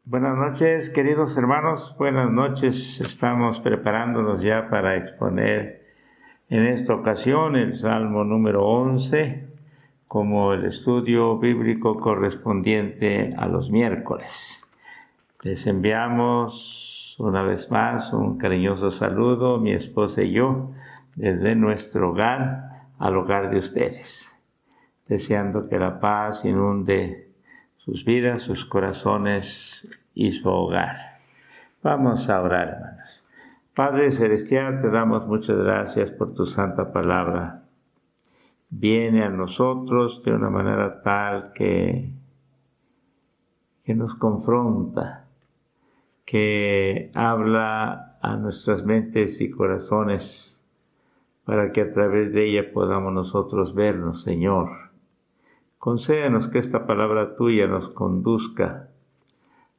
Buenas noches, queridos hermanos. Buenas noches. Estamos preparándonos ya para exponer en esta ocasión el Salmo número 11 como el estudio bíblico correspondiente a los miércoles. Les enviamos una vez más un cariñoso saludo, mi esposa y yo, desde nuestro hogar al hogar de ustedes, deseando que la paz inunde sus vidas, sus corazones y su hogar. Vamos a orar, hermanos. Padre Celestial, te damos muchas gracias por tu santa palabra. Viene a nosotros de una manera tal que nos confronta, que habla a nuestras mentes y corazones para que a través de ella podamos nosotros vernos, Señor. Concédenos que esta palabra tuya nos conduzca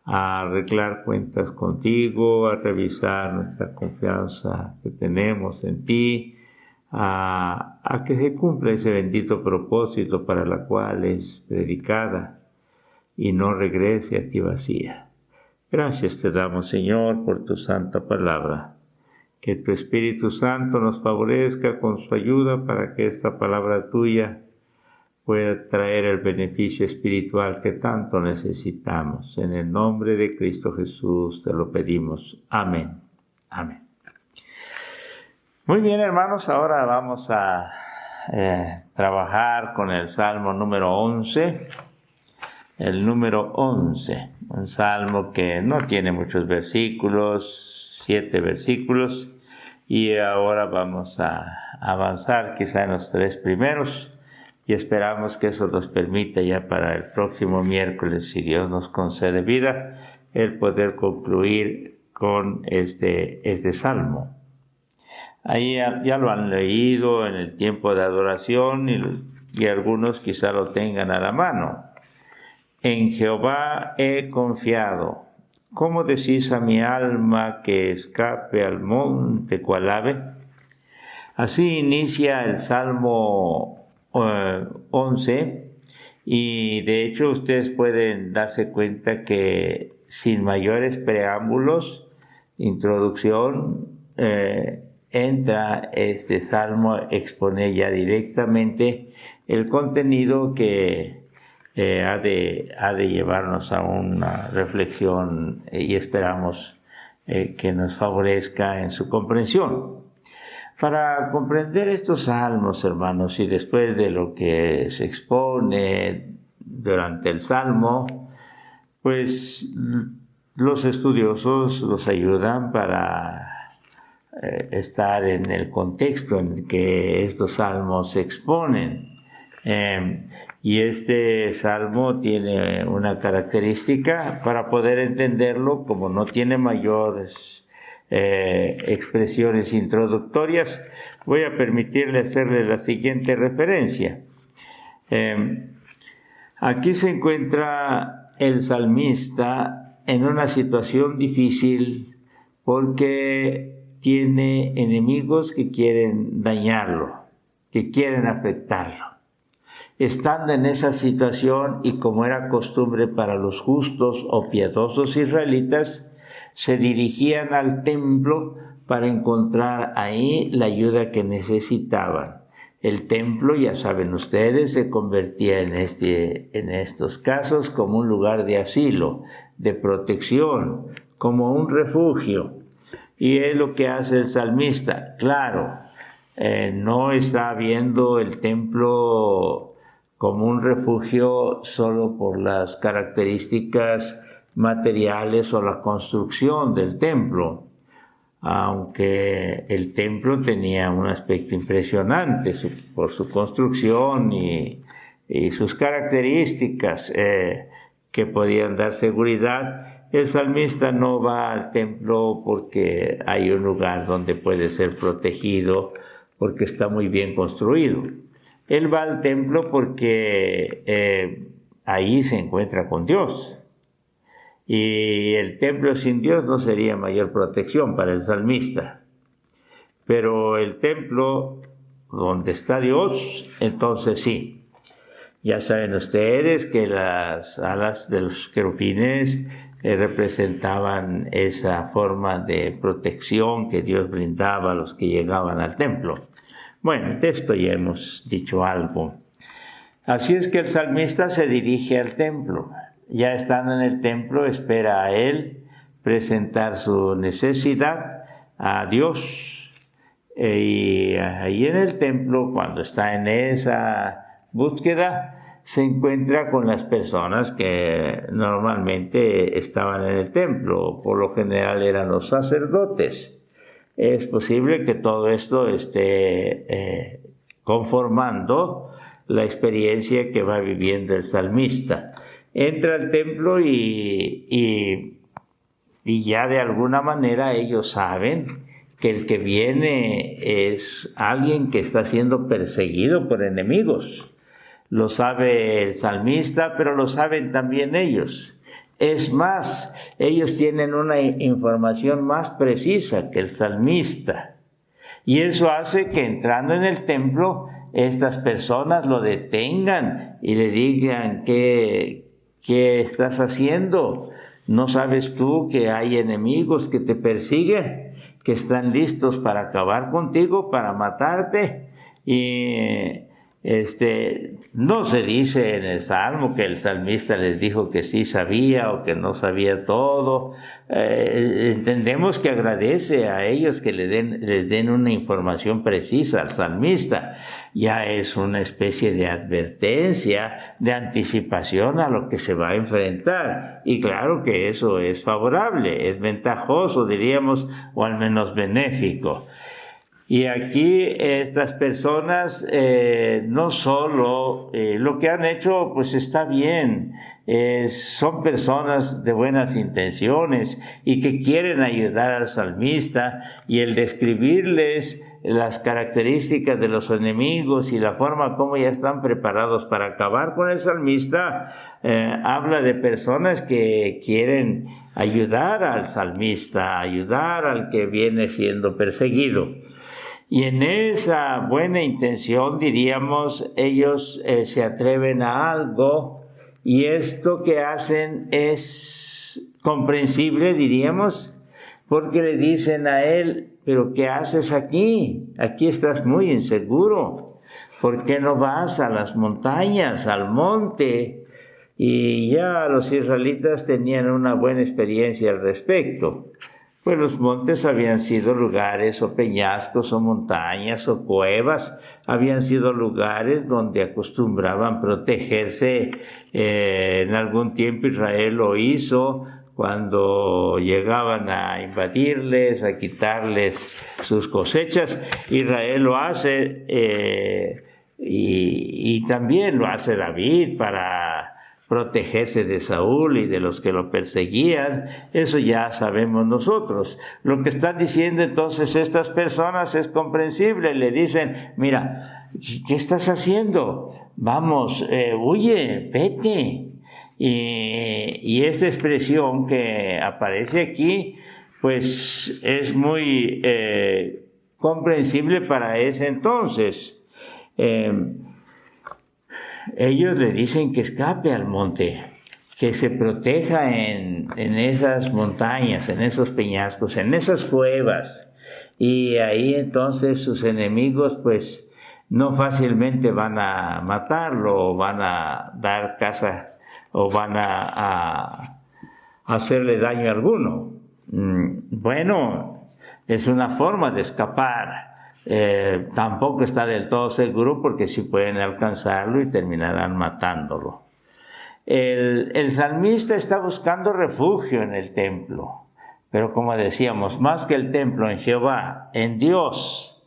a arreglar cuentas contigo, a revisar nuestra confianza que tenemos en ti, a que se cumpla ese bendito propósito para la cual es predicada y no regrese a ti vacía. Gracias te damos, Señor, por tu santa palabra. Que tu Espíritu Santo nos favorezca con su ayuda para que esta palabra tuya pueda traer el beneficio espiritual que tanto necesitamos. En el nombre de Cristo Jesús te lo pedimos. Amén. Amén. Muy bien, hermanos, ahora vamos a trabajar con el Salmo número 11. El número 11, un salmo que no tiene muchos versículos, 7 versículos, y ahora vamos a avanzar quizá en los 3 primeros. Y esperamos que eso nos permita ya para el próximo miércoles, si Dios nos concede vida, el poder concluir con este salmo. Ahí ya lo han leído en el tiempo de adoración y algunos quizá lo tengan a la mano. En Jehová he confiado. ¿Cómo decís a mi alma que escape al monte cual ave? Así inicia el Salmo 11, y de hecho ustedes pueden darse cuenta que sin mayores preámbulos, introducción, entra este salmo a exponer ya directamente el contenido que ha de llevarnos a una reflexión y esperamos que nos favorezca en su comprensión. Para comprender estos salmos, hermanos, y después de lo que se expone durante el salmo, pues los estudiosos los ayudan para estar en el contexto en que estos salmos se exponen. Y este salmo tiene una característica, para poder entenderlo, como no tiene mayores expresiones introductorias, voy a permitirle hacerle la siguiente referencia. Aquí se encuentra el salmista en una situación difícil porque tiene enemigos que quieren dañarlo, que quieren afectarlo. Estando en esa situación, y como era costumbre para los justos o piadosos israelitas, se dirigían al templo para encontrar ahí la ayuda que necesitaban. El templo, ya saben ustedes, se convertía en estos casos como un lugar de asilo, de protección, como un refugio. Y es lo que hace el salmista. Claro, no está viendo el templo como un refugio solo por las características materiales o la construcción del templo, aunque el templo tenía un aspecto impresionante por su construcción y sus características que podían dar seguridad. El salmista no va al templo porque hay un lugar donde puede ser protegido, porque está muy bien construido. Él va al templo porque ahí se encuentra con Dios. Y el templo sin Dios no sería mayor protección para el salmista. Pero el templo donde está Dios, entonces sí. Ya saben ustedes que las alas de los querubines representaban esa forma de protección que Dios brindaba a los que llegaban al templo. Bueno, de esto ya hemos dicho algo. Así es que el salmista se dirige al templo. Ya estando en el templo, espera a él presentar su necesidad a Dios. Y ahí en el templo, cuando está en esa búsqueda, se encuentra con las personas que normalmente estaban en el templo. Por lo general eran los sacerdotes. Es posible que todo esto esté conformando la experiencia que va viviendo el salmista. Entra al templo y ya de alguna manera ellos saben que el que viene es alguien que está siendo perseguido por enemigos. Lo sabe el salmista, pero lo saben también ellos. Es más, ellos tienen una información más precisa que el salmista. Y eso hace que entrando en el templo, estas personas lo detengan y le digan, ¿qué estás haciendo? ¿No sabes tú que hay enemigos que te persiguen, que están listos para acabar contigo, para matarte? Y no se dice en el Salmo que el salmista les dijo que sí sabía o que no sabía todo. Entendemos que agradece a ellos que les den una información precisa al salmista. Ya es una especie de advertencia, de anticipación a lo que se va a enfrentar. Y claro que eso es favorable, es ventajoso, diríamos, o al menos benéfico. Y aquí estas personas no solo lo que han hecho pues está bien, son personas de buenas intenciones y que quieren ayudar al salmista, y el describirles las características de los enemigos y la forma como ya están preparados para acabar con el salmista, habla de personas que quieren ayudar al salmista, ayudar al que viene siendo perseguido. Y en esa buena intención, diríamos, ellos se atreven a algo, y esto que hacen es comprensible, diríamos, porque le dicen a él, ¿pero qué haces aquí? Aquí estás muy inseguro. ¿Por qué no vas a las montañas, al monte? Y ya los israelitas tenían una buena experiencia al respecto. Pues los montes habían sido lugares o peñascos o montañas o cuevas, habían sido lugares donde acostumbraban protegerse. En algún tiempo Israel lo hizo cuando llegaban a invadirles, a quitarles sus cosechas. Israel lo hace y también lo hace David para protegerse de Saúl y de los que lo perseguían. Eso ya sabemos nosotros. Lo que están diciendo entonces estas personas es comprensible. Le dicen, mira, ¿qué estás haciendo? Vamos, huye, vete. Y esta expresión que aparece aquí, pues es muy comprensible para ese entonces. Ellos le dicen que escape al monte, que se proteja en esas montañas, en esos peñascos, en esas cuevas. Y ahí entonces sus enemigos pues no fácilmente van a matarlo, o van a dar caza, o van a hacerle daño alguno. Bueno, es una forma de escapar. Tampoco está del todo seguro, porque sí pueden alcanzarlo y terminarán matándolo. El salmista está buscando refugio en el templo, pero como decíamos, más que el templo, en Jehová, en Dios.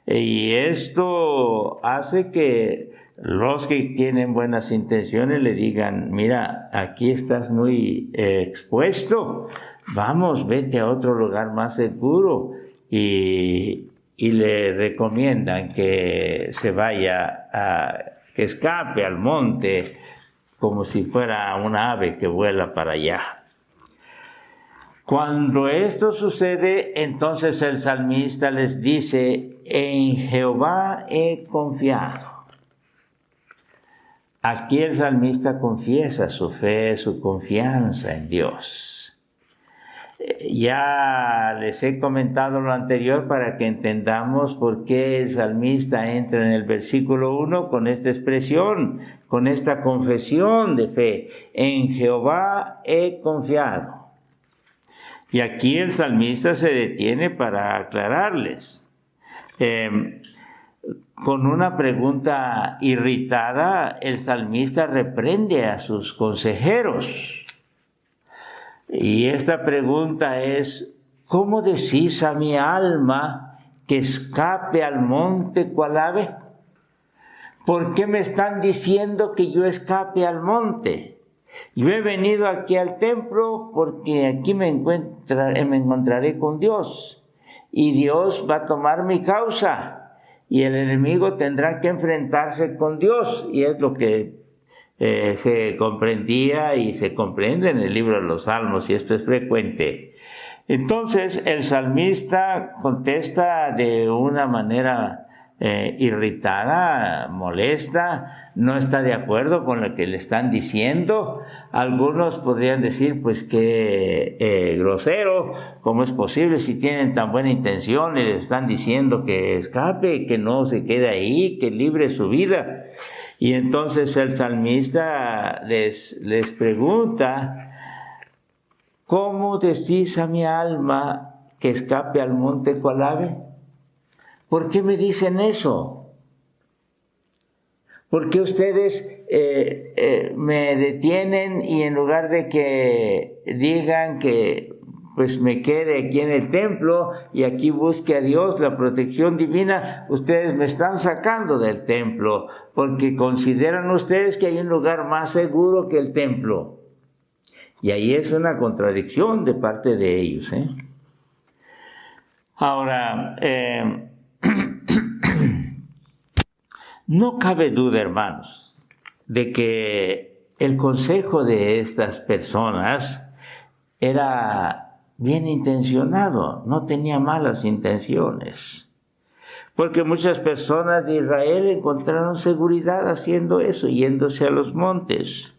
Y esto hace que los que tienen buenas intenciones le digan, mira, aquí estás muy expuesto, vamos, vete a otro lugar más seguro. Y le recomiendan que se vaya, que escape al monte, como si fuera una ave que vuela para allá. Cuando esto sucede, entonces el salmista les dice, en Jehová he confiado. aquí el salmista confiesa su fe, su confianza en Dios. Ya les he comentado lo anterior para que entendamos por qué el salmista entra en el versículo 1 con esta expresión, con esta confesión de fe. En Jehová he confiado. Y aquí el salmista se detiene para aclararles. Con una pregunta irritada, el salmista reprende a sus consejeros. Y esta pregunta es: ¿cómo decís a mi alma que escape al monte cual ave? ¿Por qué me están diciendo que yo escape al monte? Yo he venido aquí al templo porque aquí me encontraré con Dios. Y Dios va a tomar mi causa. Y el enemigo tendrá que enfrentarse con Dios. Y es lo que se comprendía y se comprende en el libro de los Salmos, y esto es frecuente. Entonces el salmista contesta de una manera irritada, molesta, no está de acuerdo con lo que le están diciendo. Algunos podrían decir, pues que grosero, ¿cómo es posible si tienen tan buena intención y les están diciendo que escape, que no se quede ahí, que libre su vida? Y entonces el salmista les pregunta: ¿cómo decís a mi alma que escape al monte cual ave? ¿Por qué me dicen eso? ¿Por qué ustedes me detienen y en lugar de que digan que pues me quede aquí en el templo y aquí busque a Dios, la protección divina, ustedes me están sacando del templo porque consideran ustedes que hay un lugar más seguro que el templo? Y ahí es una contradicción de parte de ellos, Ahora, no cabe duda, hermanos, de que el consejo de estas personas era bien intencionado, no tenía malas intenciones. Porque muchas personas de Israel encontraron seguridad haciendo eso, yéndose a los montes.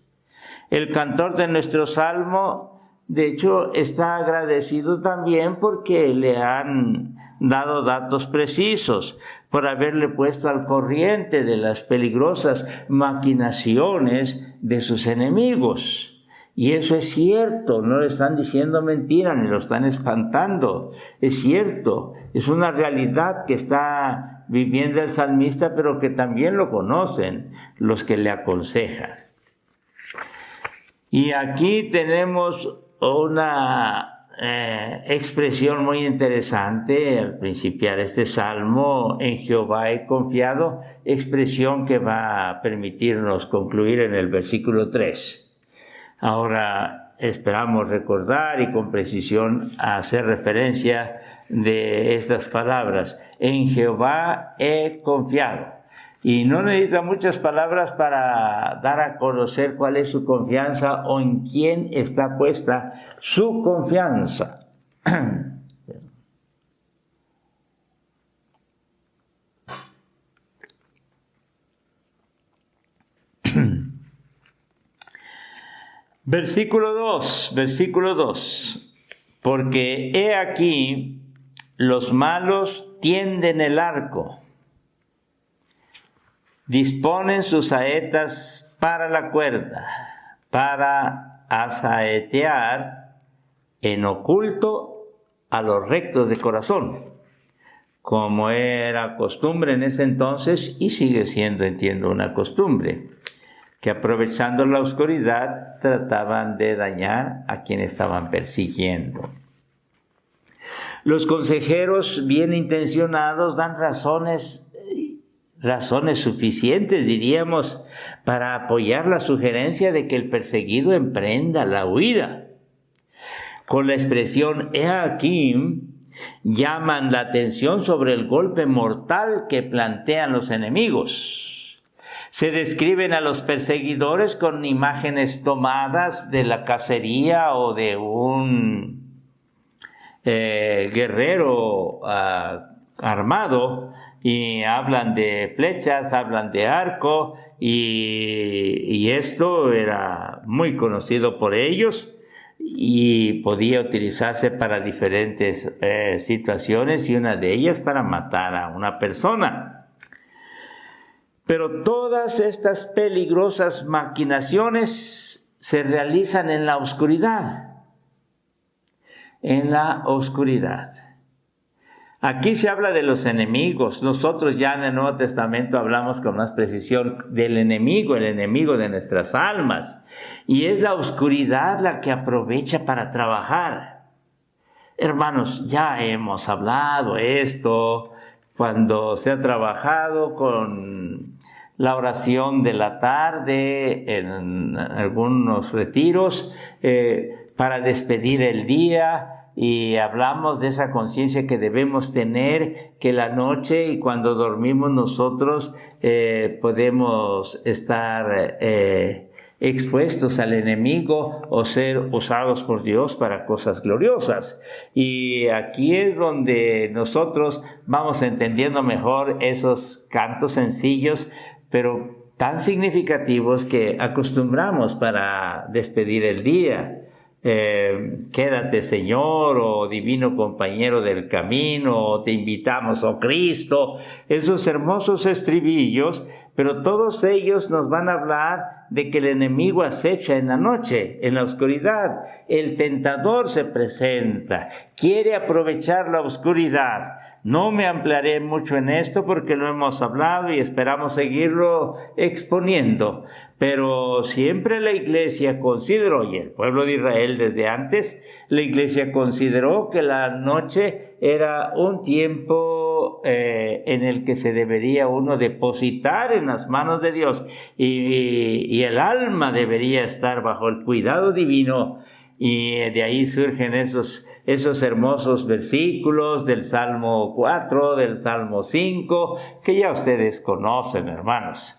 El cantor de nuestro salmo, de hecho, está agradecido también porque le han dado datos precisos, por haberle puesto al corriente de las peligrosas maquinaciones de sus enemigos. Y eso es cierto, no le están diciendo mentira ni lo están espantando. Es cierto, es una realidad que está viviendo el salmista, pero que también lo conocen los que le aconsejan. Y aquí tenemos una expresión muy interesante al principiar este salmo: en Jehová he confiado, expresión que va a permitirnos concluir en el versículo 3. Ahora esperamos recordar y con precisión hacer referencia de estas palabras: en Jehová he confiado. Y no necesita muchas palabras para dar a conocer cuál es su confianza o en quién está puesta su confianza. Versículo 2. Porque he aquí, los malos tienden el arco, disponen sus saetas para la cuerda, para asaetear en oculto a los rectos de corazón, como era costumbre en ese entonces y sigue siendo, entiendo, una costumbre, que aprovechando la oscuridad trataban de dañar a quienes estaban persiguiendo. Los consejeros bien intencionados dan razones suficientes, diríamos, para apoyar la sugerencia de que el perseguido emprenda la huida. Con la expresión "he aquí", llaman la atención sobre el golpe mortal que plantean los enemigos. Se describen a los perseguidores con imágenes tomadas de la cacería o de un guerrero armado y hablan de flechas, hablan de arco, y esto era muy conocido por ellos y podía utilizarse para diferentes situaciones, y una de ellas para matar a una persona. Pero todas estas peligrosas maquinaciones se realizan en la oscuridad. En la oscuridad. Aquí se habla de los enemigos. Nosotros ya en el Nuevo Testamento hablamos con más precisión del enemigo, el enemigo de nuestras almas. Y es la oscuridad la que aprovecha para trabajar. Hermanos, ya hemos hablado esto cuando se ha trabajado con la oración de la tarde en algunos retiros para despedir el día. Y hablamos de esa conciencia que debemos tener, que la noche y cuando dormimos nosotros podemos estar expuestos al enemigo o ser usados por Dios para cosas gloriosas. Y aquí es donde nosotros vamos entendiendo mejor esos cantos sencillos, pero tan significativos que acostumbramos para despedir el día. Quédate, Señor, o divino compañero del camino, o te invitamos, oh Cristo, esos hermosos estribillos, pero todos ellos nos van a hablar de que el enemigo acecha en la noche, en la oscuridad. El tentador se presenta, quiere aprovechar la oscuridad. No me ampliaré mucho en esto porque lo hemos hablado y esperamos seguirlo exponiendo. Pero siempre la Iglesia consideró, y el pueblo de Israel desde antes, la Iglesia consideró que la noche era un tiempo en el que se debería uno depositar en las manos de Dios y el alma debería estar bajo el cuidado divino. Y de ahí surgen esos hermosos versículos del Salmo 4, del Salmo 5, que ya ustedes conocen, hermanos,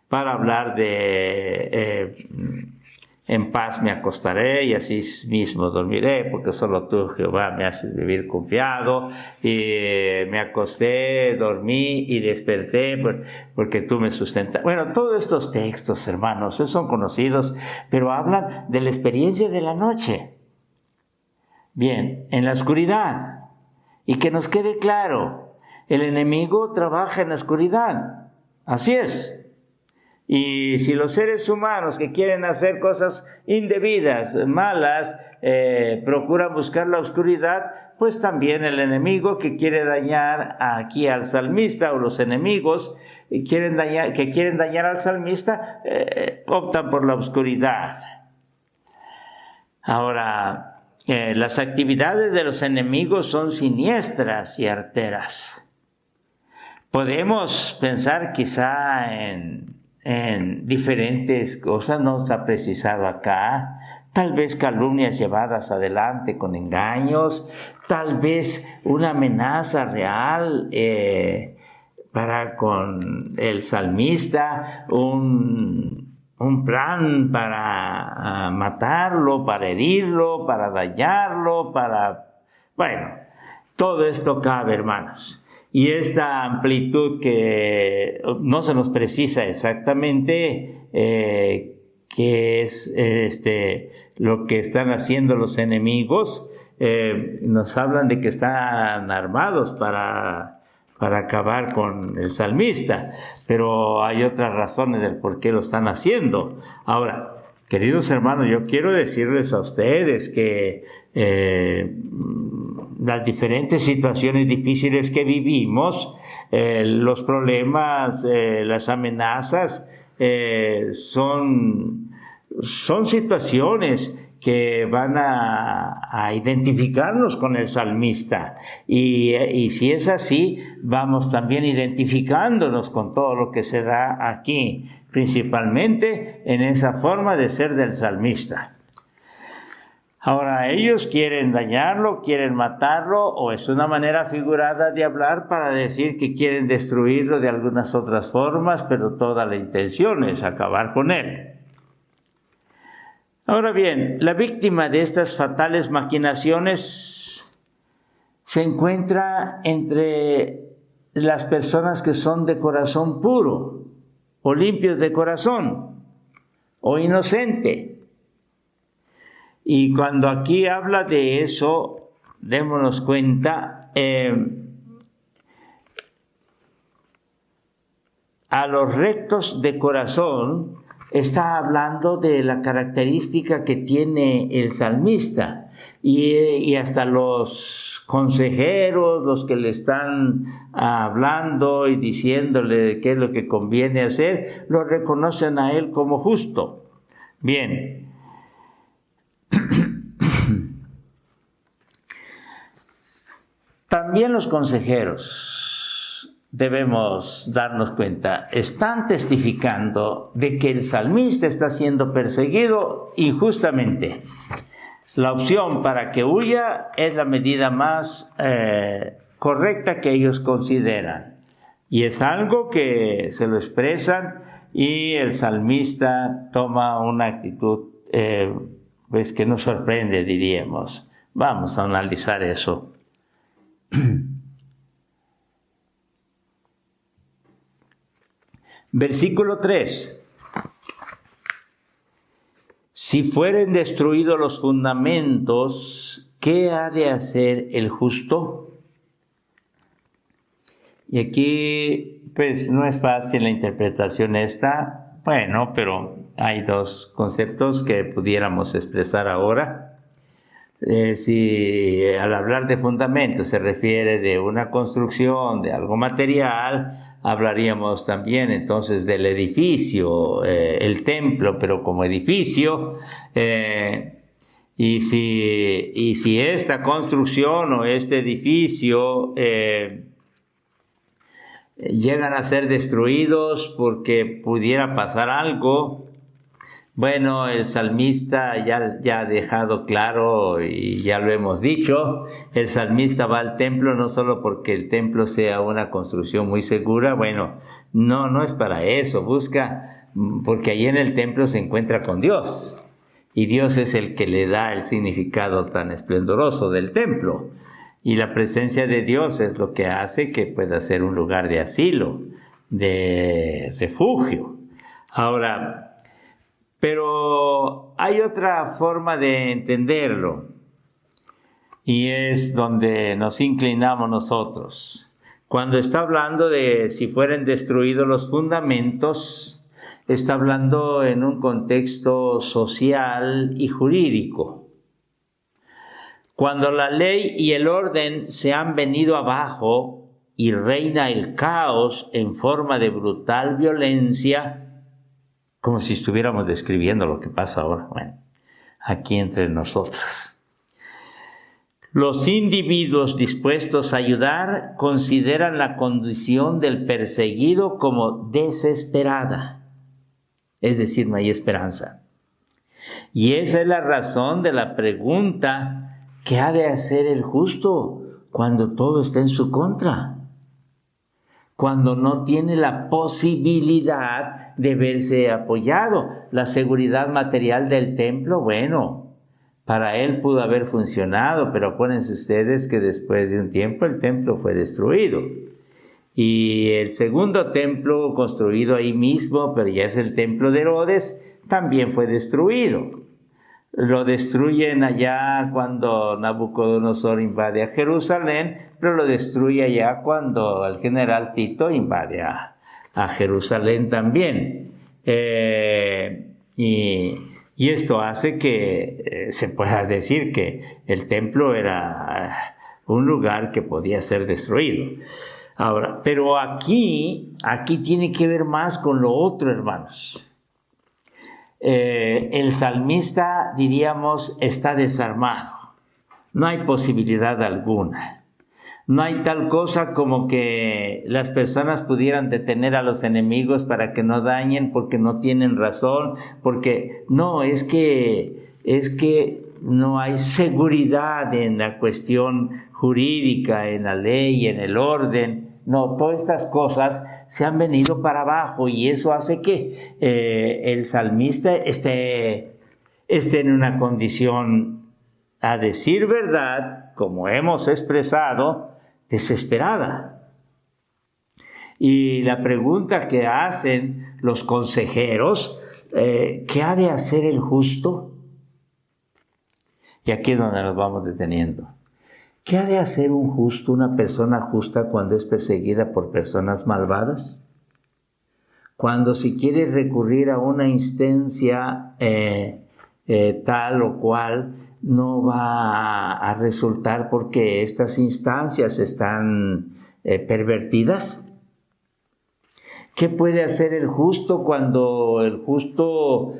para hablar de en paz me acostaré y así mismo dormiré, porque solo tú, Jehová, me haces vivir confiado. Y me acosté, dormí y desperté porque tú me sustentas. Bueno, todos estos textos, hermanos, son conocidos, pero hablan de la experiencia de la noche. Bien, en la oscuridad. Y que nos quede claro, el enemigo trabaja en la oscuridad. Así es. Y si los seres humanos que quieren hacer cosas indebidas, malas, procuran buscar la oscuridad, pues también el enemigo que quiere dañar aquí al salmista, o los enemigos que quieren dañar al salmista, optan por la oscuridad. Ahora, las actividades de los enemigos son siniestras y arteras. Podemos pensar quizá en diferentes cosas, no está precisado acá, tal vez calumnias llevadas adelante con engaños, tal vez una amenaza real para con el salmista, un plan para matarlo, para herirlo, para dañarlo, bueno, todo esto cabe, hermanos. Y esta amplitud que no se nos precisa exactamente qué es lo que están haciendo los enemigos, nos hablan de que están armados para acabar con el salmista, pero hay otras razones del por qué lo están haciendo. Ahora, queridos hermanos, yo quiero decirles a ustedes que las diferentes situaciones difíciles que vivimos, los problemas, las amenazas, son situaciones que van a identificarnos con el salmista. Y si es así, vamos también identificándonos con todo lo que se da aquí, principalmente en esa forma de ser del salmista. Ahora, ellos quieren dañarlo, quieren matarlo, o es una manera figurada de hablar para decir que quieren destruirlo de algunas otras formas, pero toda la intención es acabar con él. Ahora bien, la víctima de estas fatales maquinaciones se encuentra entre las personas que son de corazón puro, o limpios de corazón, o inocente. Y cuando aquí habla de eso, démonos cuenta, a los rectos de corazón está hablando de la característica que tiene el salmista, y hasta los consejeros, los que le están hablando y diciéndole qué es lo que conviene hacer, lo reconocen a él como justo. Bien. También los consejeros, debemos darnos cuenta, están testificando de que el salmista está siendo perseguido injustamente. La opción para que huya es la medida más correcta que ellos consideran. Y es algo que se lo expresan, y el salmista toma una actitud pues que nos sorprende, diríamos. Vamos a analizar eso. Versículo 3. Si fueren destruidos los fundamentos, ¿qué ha de hacer el justo? Y aquí, pues, no es fácil la interpretación esta. Bueno, pero hay dos conceptos que pudiéramos expresar ahora. Si al hablar de fundamentos se refiere de una construcción, de algo material, hablaríamos también entonces del edificio, el templo, pero como edificio. Y si esta construcción o este edificio llegan a ser destruidos porque pudiera pasar algo, bueno, el salmista ya ha dejado claro, y ya lo hemos dicho, el salmista va al templo no solo porque el templo sea una construcción muy segura. Bueno, no es para eso, busca, porque allí en el templo se encuentra con Dios, y Dios es el que le da el significado tan esplendoroso del templo, y la presencia de Dios es lo que hace que pueda ser un lugar de asilo, de refugio. Ahora, pero hay otra forma de entenderlo, y es donde nos inclinamos nosotros. Cuando está hablando de si fueren destruidos los fundamentos, está hablando en un contexto social y jurídico. Cuando la ley y el orden se han venido abajo y reina el caos en forma de brutal violencia, como si estuviéramos describiendo lo que pasa ahora, bueno, aquí entre nosotros. Los individuos dispuestos a ayudar consideran la condición del perseguido como desesperada, es decir, no hay esperanza. Y esa es la razón de la pregunta: ¿qué ha de hacer el justo cuando todo está en su contra? Cuando no tiene la posibilidad de verse apoyado. La seguridad material del templo, bueno, para él pudo haber funcionado, pero acuérdense ustedes que después de un tiempo el templo fue destruido. Y el segundo templo, construido ahí mismo, pero ya es el templo de Herodes, también fue destruido. Lo destruyen allá cuando Nabucodonosor invade a Jerusalén, pero lo destruye allá cuando el general Tito invade a Jerusalén también. Y esto hace que se pueda decir que el templo era un lugar que podía ser destruido. Ahora, pero aquí tiene que ver más con lo otro, hermanos. El salmista, diríamos, está desarmado. No hay posibilidad alguna. No hay tal cosa como que las personas pudieran detener a los enemigos para que no dañen, porque no tienen razón, porque no, es que no hay seguridad en la cuestión jurídica, en la ley, en el orden. No, todas estas cosas se han venido para abajo, y eso hace que el salmista esté en una condición, a decir verdad, como hemos expresado, desesperada. Y la pregunta que hacen los consejeros, ¿qué ha de hacer el justo? Y aquí es donde nos vamos deteniendo. ¿Qué ha de hacer un justo, una persona justa, cuando es perseguida por personas malvadas? Cuando si quiere recurrir a una instancia tal o cual, no va a resultar porque estas instancias están pervertidas. ¿Qué puede hacer el justo cuando el justo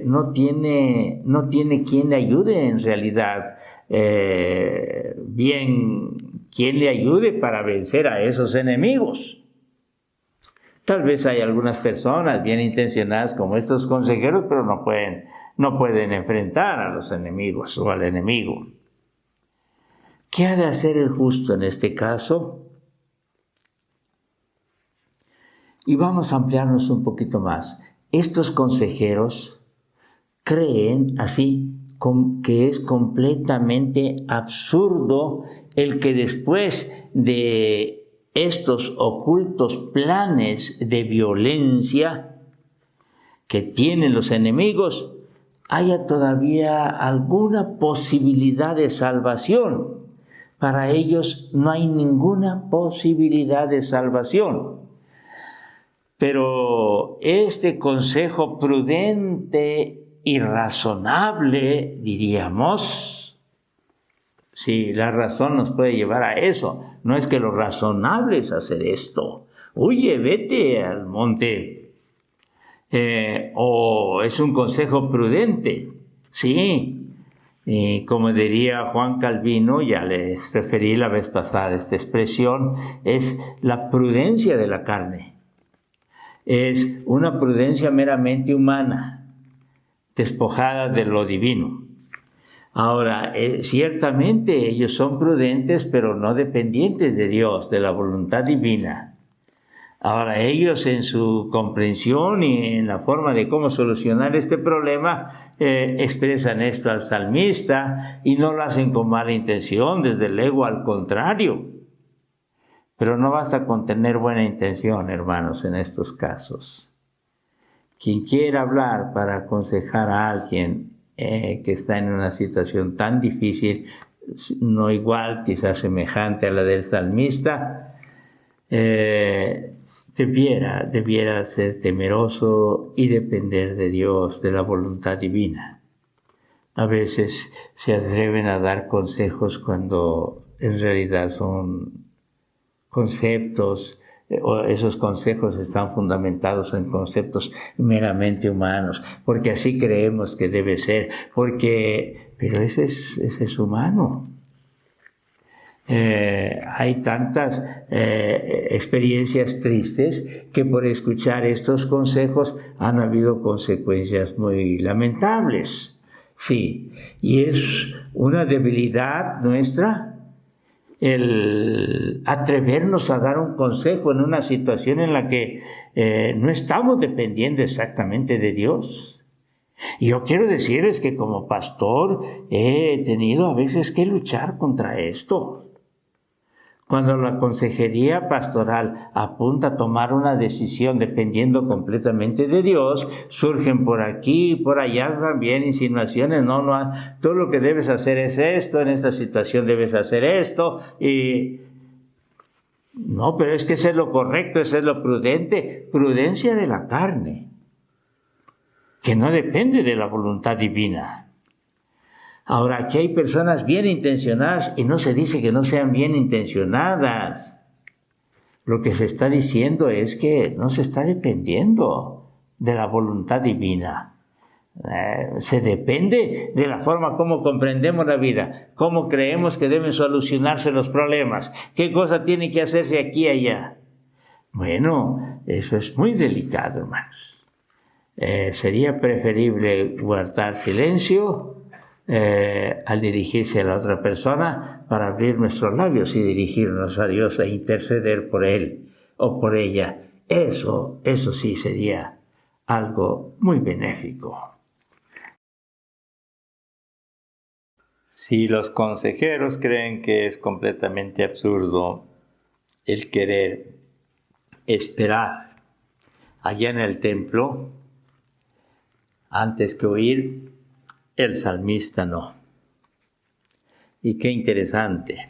no tiene quien le ayude en realidad? ¿Quién le ayude para vencer a esos enemigos? Tal vez hay algunas personas bien intencionadas como estos consejeros, pero no pueden enfrentar a los enemigos o al enemigo. ¿Qué ha de hacer el justo en este caso? Y vamos a ampliarnos un poquito más. Estos consejeros creen así que es completamente absurdo el que después de estos ocultos planes de violencia que tienen los enemigos, haya todavía alguna posibilidad de salvación. Para ellos no hay ninguna posibilidad de salvación. Pero este consejo prudente y razonable, diríamos, si la razón nos puede llevar a eso, no es que lo razonable es hacer esto. Oye, vete al monte. O es un consejo prudente, sí. Como diría Juan Calvino, ya les referí la vez pasada esta expresión, es la prudencia de la carne. Es una prudencia meramente humana, despojada de lo divino. Ahora, ciertamente ellos son prudentes, pero no dependientes de Dios, de la voluntad divina. Ahora, ellos en su comprensión y en la forma de cómo solucionar este problema, expresan esto al salmista y no lo hacen con mala intención, desde luego al contrario. Pero no basta con tener buena intención, hermanos, en estos casos. Quien quiera hablar para aconsejar a alguien que está en una situación tan difícil, no igual, quizás semejante a la del salmista, debiera ser temeroso y depender de Dios, de la voluntad divina. A veces se atreven a dar consejos cuando en realidad son conceptos, o esos consejos están fundamentados en conceptos meramente humanos, porque así creemos que debe ser, pero ese es humano. Hay tantas experiencias tristes que por escuchar estos consejos han habido consecuencias muy lamentables. Sí, y es una debilidad nuestra el atrevernos a dar un consejo en una situación en la que no estamos dependiendo exactamente de Dios. Y yo quiero decirles que como pastor he tenido a veces que luchar contra esto. Cuando la consejería pastoral apunta a tomar una decisión dependiendo completamente de Dios, surgen por aquí y por allá también insinuaciones, no, todo lo que debes hacer es esto, en esta situación debes hacer esto, y no, pero es que eso es lo correcto, eso es lo prudente, prudencia de la carne, que no depende de la voluntad divina. Ahora, aquí hay personas bien intencionadas y no se dice que no sean bien intencionadas. Lo que se está diciendo es que no se está dependiendo de la voluntad divina. Se depende de la forma como comprendemos la vida, cómo creemos que deben solucionarse los problemas, qué cosa tiene que hacerse aquí y allá. Bueno, eso es muy delicado, hermanos. Sería preferible guardar silencio al dirigirse a la otra persona para abrir nuestros labios y dirigirnos a Dios e interceder por él o por ella. Eso sí sería algo muy benéfico. Si los consejeros creen que es completamente absurdo el querer esperar allá en el templo antes que oír, el salmista no. Y qué interesante.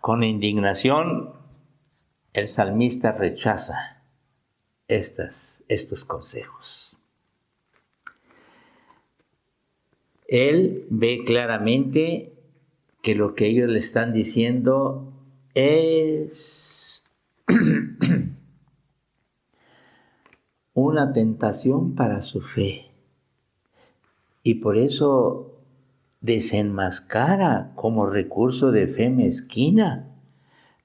Con indignación, el salmista rechaza estos consejos. Él ve claramente que lo que ellos le están diciendo es una tentación para su fe. Y por eso desenmascara como recurso de fe mezquina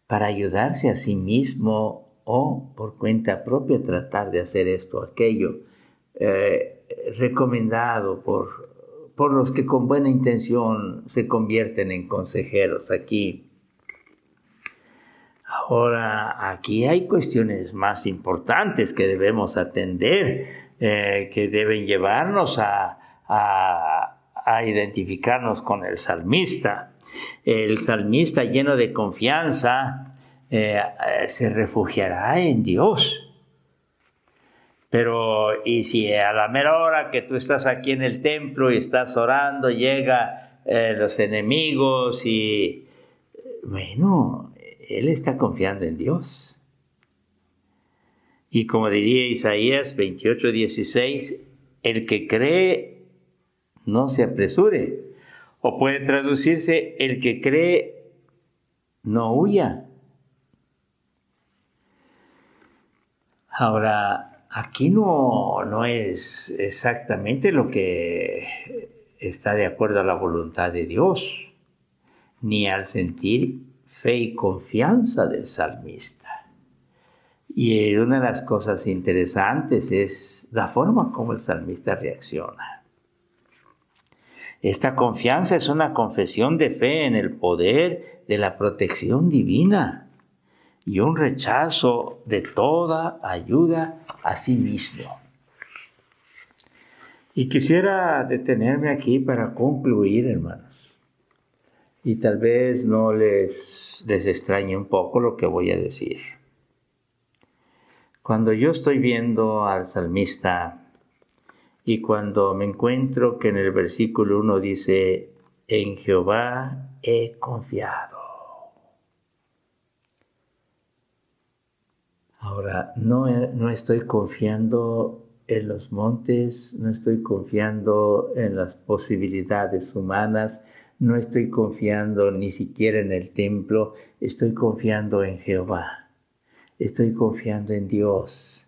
para ayudarse a sí mismo o por cuenta propia tratar de hacer esto o aquello, recomendado por los que con buena intención se convierten en consejeros aquí. Ahora, aquí hay cuestiones más importantes que debemos atender, que deben llevarnos a identificarnos con el salmista. El salmista, lleno de confianza, se refugiará en Dios. Pero, y si a la mera hora que tú estás aquí en el templo y estás orando, llega los enemigos y, bueno, él está confiando en Dios. Y como diría Isaías 28:16, el que cree no se apresure. O puede traducirse, el que cree no huya. Ahora, aquí no es exactamente lo que está de acuerdo a la voluntad de Dios, ni al sentir fe y confianza del salmista. Y una de las cosas interesantes es la forma como el salmista reacciona. Esta confianza es una confesión de fe en el poder de la protección divina y un rechazo de toda ayuda a sí mismo. Y quisiera detenerme aquí para concluir, hermanos. Y tal vez no les extrañe un poco lo que voy a decir. Cuando yo estoy viendo al salmista y cuando me encuentro que en el versículo 1 dice, en Jehová he confiado. Ahora, no estoy confiando en los montes, no estoy confiando en las posibilidades humanas, no estoy confiando ni siquiera en el templo, estoy confiando en Jehová. Estoy confiando en Dios.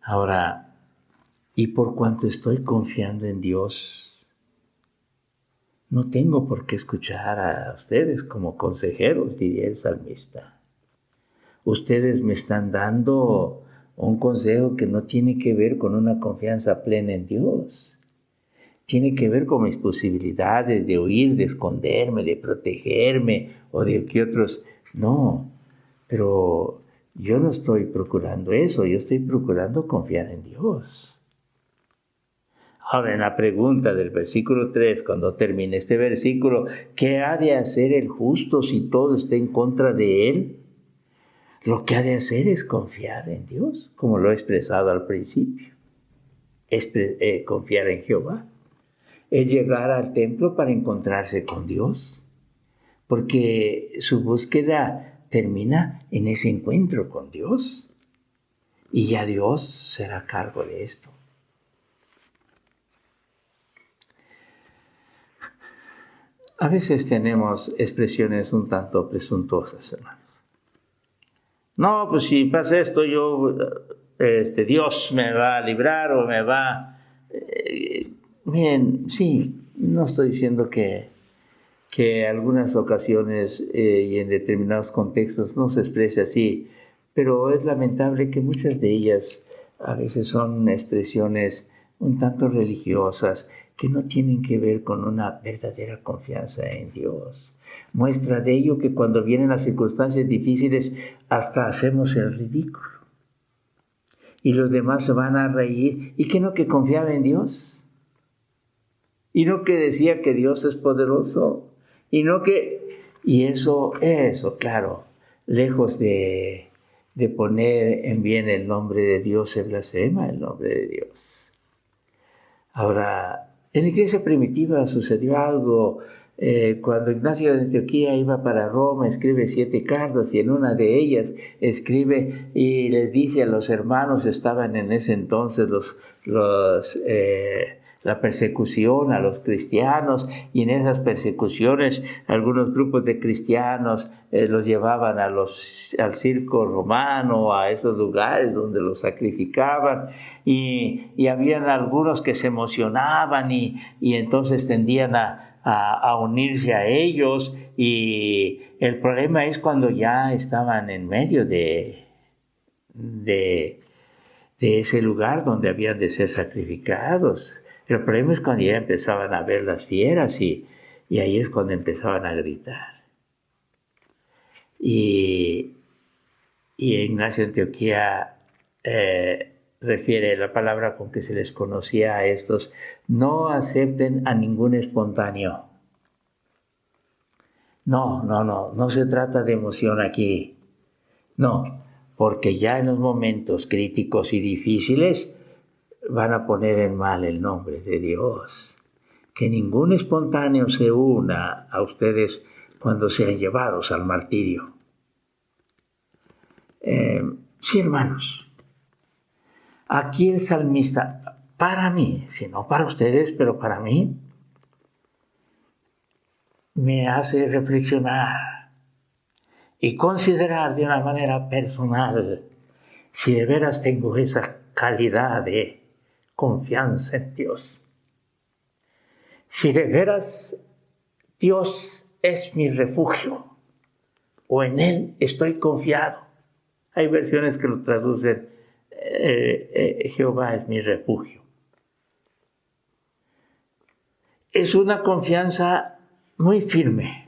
Ahora, y por cuanto estoy confiando en Dios, no tengo por qué escuchar a ustedes como consejeros, diría el salmista. Ustedes me están dando un consejo que no tiene que ver con una confianza plena en Dios. Tiene que ver con mis posibilidades de huir, de esconderme, de protegerme o de que otros... No, pero yo no estoy procurando eso, yo estoy procurando confiar en Dios. Ahora, en la pregunta del versículo 3, cuando termine este versículo, ¿qué ha de hacer el justo si todo está en contra de él? Lo que ha de hacer es confiar en Dios, como lo he expresado al principio. Confiar en Jehová. Es llegar al templo para encontrarse con Dios, porque su búsqueda termina en ese encuentro con Dios y ya Dios será a cargo de esto. A veces tenemos expresiones un tanto presuntuosas, hermanos. No, pues si pasa esto, Dios me va a librar o me va... miren, sí, no estoy diciendo que algunas ocasiones y en determinados contextos no se exprese así, pero es lamentable que muchas de ellas a veces son expresiones un tanto religiosas que no tienen que ver con una verdadera confianza en Dios. Muestra de ello que cuando vienen las circunstancias difíciles hasta hacemos el ridículo. y los demás se van a reír. ¿Y qué no que confiaba en Dios? ¿Y no que decía que Dios es poderoso? ¿Y no que...? Y eso, claro, lejos de poner en bien el nombre de Dios, se blasfema el nombre de Dios. Ahora, en la iglesia primitiva sucedió algo. Cuando Ignacio de Antioquía iba para Roma, escribe 7 cartas, y en una de ellas escribe y les dice a los hermanos, estaban en ese entonces la persecución a los cristianos, y en esas persecuciones algunos grupos de cristianos los llevaban al circo romano, a esos lugares donde los sacrificaban, y habían algunos que se emocionaban y entonces tendían a unirse a ellos, y el problema es cuando ya estaban en medio de ese lugar donde habían de ser sacrificados. El problema es cuando ya empezaban a ver las fieras, y ahí es cuando empezaban a gritar. Y Ignacio de Antioquía refiere la palabra con que se les conocía a estos: no acepten a ningún espontáneo. No se trata de emoción aquí. No, porque ya en los momentos críticos y difíciles van a poner en mal el nombre de Dios. Que ningún espontáneo se una a ustedes cuando sean llevados al martirio. Sí, hermanos, aquí el salmista, para mí, si no para ustedes, pero para mí, me hace reflexionar y considerar de una manera personal si de veras tengo esa calidad de confianza en Dios. Si de veras Dios es mi refugio, o en Él estoy confiado. Hay versiones que lo traducen: Jehová es mi refugio. Es una confianza muy firme.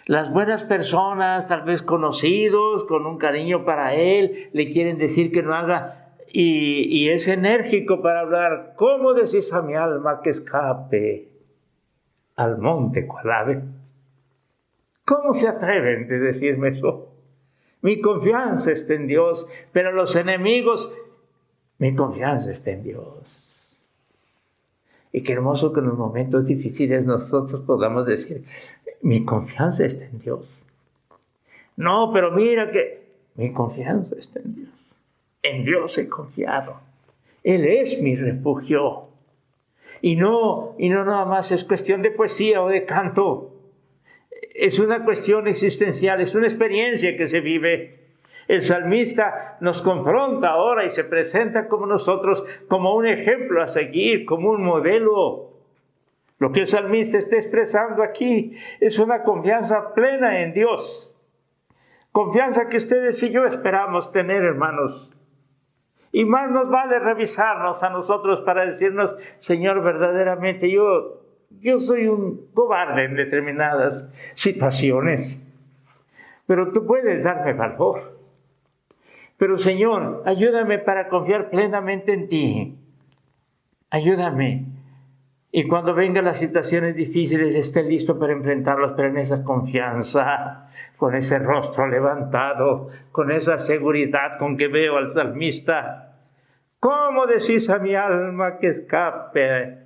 Las buenas personas, tal vez conocidos, con un cariño para Él, le quieren decir que no haga, y es enérgico para hablar. ¿Cómo decís a mi alma que escape al monte cual ave? ¿Cómo se atreven a decirme eso? Mi confianza está en Dios, pero los enemigos, mi confianza está en Dios. Y qué hermoso que en los momentos difíciles nosotros podamos decir: mi confianza está en Dios. No, pero mira que mi confianza está en Dios. En Dios he confiado. Él es mi refugio. Y no nada más es cuestión de poesía o de canto. Es una cuestión existencial, es una experiencia que se vive. El salmista nos confronta ahora y se presenta como nosotros, como un ejemplo a seguir, como un modelo. Lo que el salmista está expresando aquí es una confianza plena en Dios. Confianza que ustedes y yo esperamos tener, hermanos. Y más nos vale revisarnos a nosotros para decirnos: Señor, verdaderamente yo soy un cobarde en determinadas situaciones, pero tú puedes darme valor. Pero Señor, ayúdame para confiar plenamente en ti. Ayúdame. Y cuando vengan las situaciones difíciles, esté listo para enfrentarlas, pero en esa confianza, con ese rostro levantado, con esa seguridad con que veo al salmista. ¿Cómo decís a mi alma que escape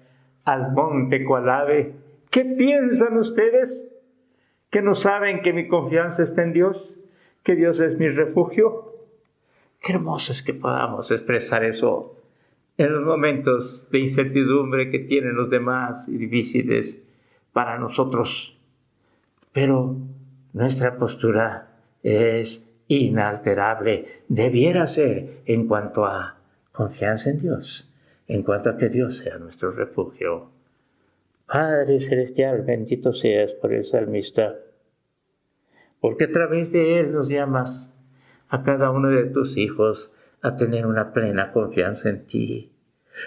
al monte cual ave? ¿Qué piensan ustedes? ¿Que no saben que mi confianza está en Dios? ¿Que Dios es mi refugio? Qué hermoso es que podamos expresar eso en los momentos de incertidumbre que tienen los demás y difíciles para nosotros. Pero nuestra postura es inalterable. Debiera ser en cuanto a confianza en Dios, en cuanto a que Dios sea nuestro refugio. Padre Celestial, bendito seas por el salmista, porque a través de él nos llamas a cada uno de tus hijos a tener una plena confianza en ti.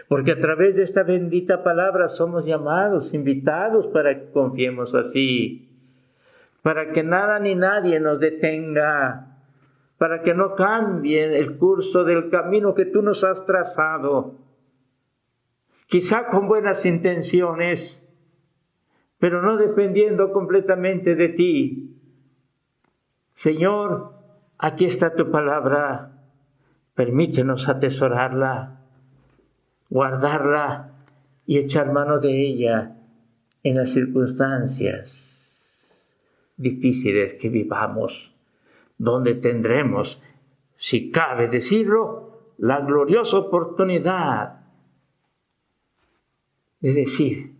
Porque a través de esta bendita palabra somos llamados, invitados para que confiemos así. Para que nada ni nadie nos detenga. para que no cambien el curso del camino que tú nos has trazado. Quizá con buenas intenciones, pero no dependiendo completamente de ti. Señor, aquí está tu palabra. Permítenos atesorarla, guardarla y echar mano de ella en las circunstancias difíciles que vivamos, donde tendremos, si cabe decirlo, la gloriosa oportunidad de decir,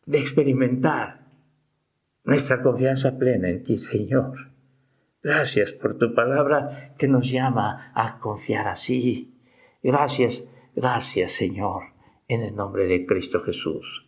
de experimentar nuestra confianza plena en ti, Señor. Gracias por tu palabra que nos llama a confiar así. Gracias, Señor, en el nombre de Cristo Jesús.